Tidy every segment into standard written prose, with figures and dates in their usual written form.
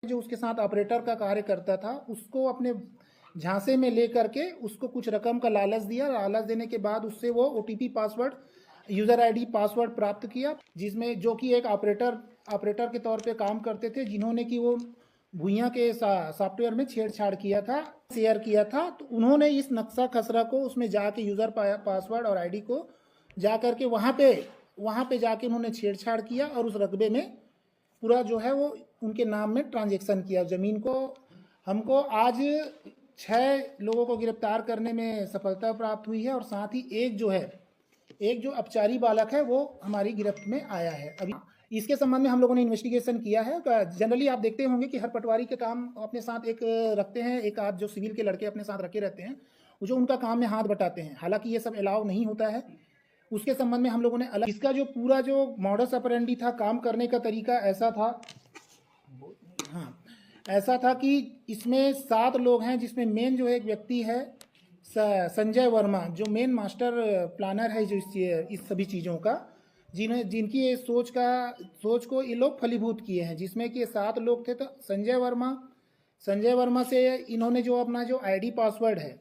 जो उसके साथ ऑपरेटर का कार्य करता था उसको अपने झांसे में ले करके उसको कुछ रकम का लालच दिया। लालच देने के बाद उससे वो OTP password, user ID password प्राप्त किया, जिसमें जो कि एक ऑपरेटर के तौर पे काम करते थे, जिन्होंने कि वो भुइयां के सॉफ्टवेयर में छेड़छाड़ किया था, शेयर किया था। तो उन्होंने इस नक्शा खसरा को उसमें जाके यूज़र पासवर्ड और आईडी को जा करके वहाँ पे जाके उन्होंने छेड़छाड़ किया और उस रकबे में पूरा जो है वो उनके नाम में ट्रांजैक्शन किया ज़मीन को। हमको आज 6 लोगों को गिरफ्तार करने में सफलता प्राप्त हुई है और साथ ही एक जो अपचारी बालक है वो हमारी गिरफ्त में आया है। अभी इसके संबंध में हम लोगों ने इन्वेस्टिगेशन किया है। जनरली आप देखते होंगे कि हर पटवारी के काम अपने साथ एक रखते हैं, एक आध जो सिविल के लड़के अपने साथ रखे रहते हैं, जो उनका काम में हाथ बटाते हैं। हालांकि ये सब अलाउ नहीं होता है। उसके संबंध में हम लोगों ने अलग, इसका जो पूरा जो मॉडस ऑपरेंडी था, काम करने का तरीका ऐसा था, ऐसा था कि इसमें 7 लोग हैं, जिसमें मेन जो एक व्यक्ति है संजय वर्मा, जो मेन मास्टर प्लानर है जो इस सभी चीज़ों का, जिनकी ये सोच को ये लोग फलीभूत किए हैं, जिसमें कि 7 लोग थे। तो संजय वर्मा से इन्होंने जो अपना जो आईडी पासवर्ड है,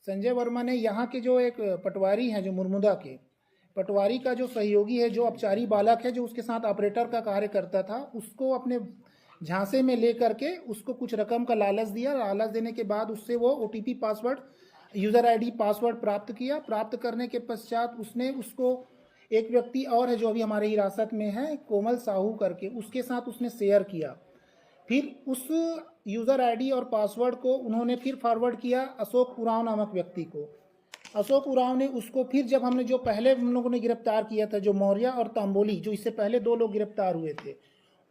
संजय वर्मा ने यहाँ के जो एक पटवारी हैं, जो मुरमुदा के पटवारी का जो सहयोगी है, जो अपचारी बालक है, जो उसके साथ ऑपरेटर का कार्य करता था, उसको अपने झांसे में ले करके उसको कुछ रकम का लालच दिया। लालच देने के बाद उससे वो OTP password, user ID password प्राप्त किया। प्राप्त करने के पश्चात उसने उसको एक व्यक्ति और है जो अभी हमारे हिरासत में है, कोमल साहू करके, उसके साथ उसने शेयर किया। फिर उस यूज़र आईडी और पासवर्ड को उन्होंने फिर फॉरवर्ड किया अशोक उरांव नामक व्यक्ति को। अशोक उरांव ने उसको फिर, जब हमने जो पहले हम लोगों ने गिरफ्तार किया था, जो मौर्य और तांबोली, जो इससे पहले 2 लोग गिरफ्तार हुए थे,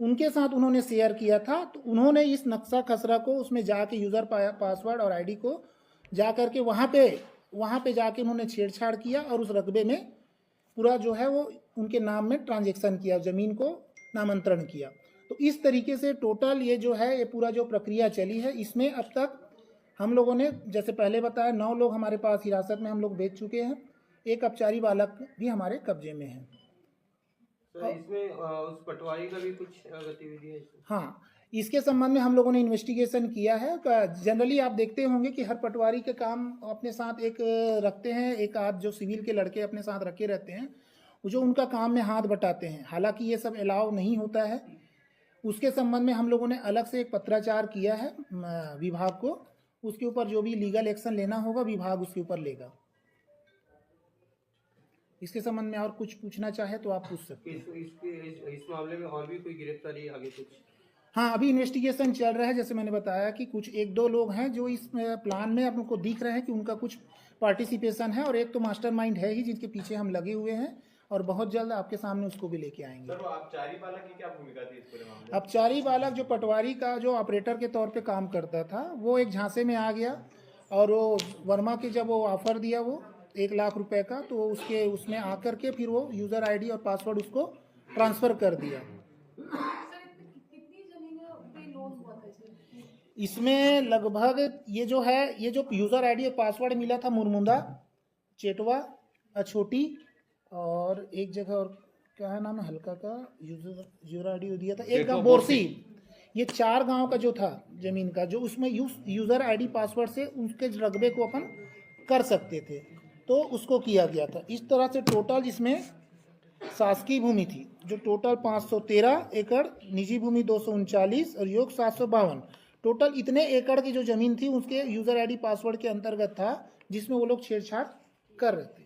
उनके साथ उन्होंने शेयर किया था। तो उन्होंने इस नक्शा खसरा को उसमें जाके यूज़र पासवर्ड और आईडी को जा करके वहाँ पे जाके उन्होंने छेड़छाड़ किया और उस रकबे में पूरा जो है वो उनके नाम में ट्रांजैक्शन किया, ज़मीन को नामांतरण किया। तो इस तरीके से टोटल ये जो है ये पूरा जो प्रक्रिया चली है, इसमें अब तक हम लोगों ने, जैसे पहले बताया, 9 लोग हमारे पास हिरासत में हम लोग भेज चुके हैं। एक अपचारी बालक भी हमारे कब्जे में है। तो इसमें उस पटवारी का भी कुछ गतिविधि है? हाँ, इसके संबंध में हम लोगों ने इन्वेस्टिगेशन किया है। जनरली आप देखते होंगे कि हर पटवारी के काम अपने साथ एक रखते हैं, एक आध जो सिविल के लड़के अपने साथ रखे रहते हैं, जो उनका काम में हाथ बटाते हैं। हालांकि ये सब अलाउ नहीं होता है। उसके संबंध में हम लोगों ने अलग से एक पत्राचार किया है विभाग को। उसके ऊपर जो भी लीगल एक्शन लेना होगा विभाग उसके ऊपर लेगा। इसके संबंध में और कुछ पूछना चाहे तो आप पूछ सकते हैं। इस मामले में और भी कोई गिरफ्तारी आगे कुछ? हाँ, अभी इन्वेस्टिगेशन चल रहा है। जैसे मैंने बताया कि कुछ 1-2 लोग हैं जो इस प्लान में आपको दिख रहे हैं कि उनका कुछ पार्टिसिपेशन है, और एक तो मास्टरमाइंड है ही जिनके पीछे हम लगे हुए हैं, और बहुत जल्द आपके सामने उसको भी लेके आएंगे। सर, वो अपचारी बालक की क्या भूमिका थी इस पूरे मामले में? अपचारी बालक जो पटवारी का जो ऑपरेटर के तौर पे काम करता था, वो एक झांसे में आ गया और वो वर्मा के जब वो ऑफर दिया वो 1 लाख रुपए का, तो उसमें आकर के फिर वो यूज़र आईडी और पासवर्ड उसको ट्रांसफ़र कर दिया। इसमें लगभग ये जो यूज़र आईडी और पासवर्ड मिला था, मुरमुंदा, चेटवा, अछोटी और एक जगह और क्या है नाम है, हल्का का यूज़र आईडी दिया था, एक गाँव बोरसी। ये 4 गांव का जो था ज़मीन का, जो उसमें यूज़र आईडी पासवर्ड से उसके रकबे को अपन कर सकते थे, तो उसको किया गया था। इस तरह से टोटल इसमें शासकीय भूमि थी जो टोटल 513 एकड़, निजी भूमि 239 और योग 752, टोटल इतने एकड़ की जो ज़मीन थी उसके यूज़र आईडी पासवर्ड के अंतर्गत था, जिसमें वो लोग छेड़छाड़ कर रहे थे।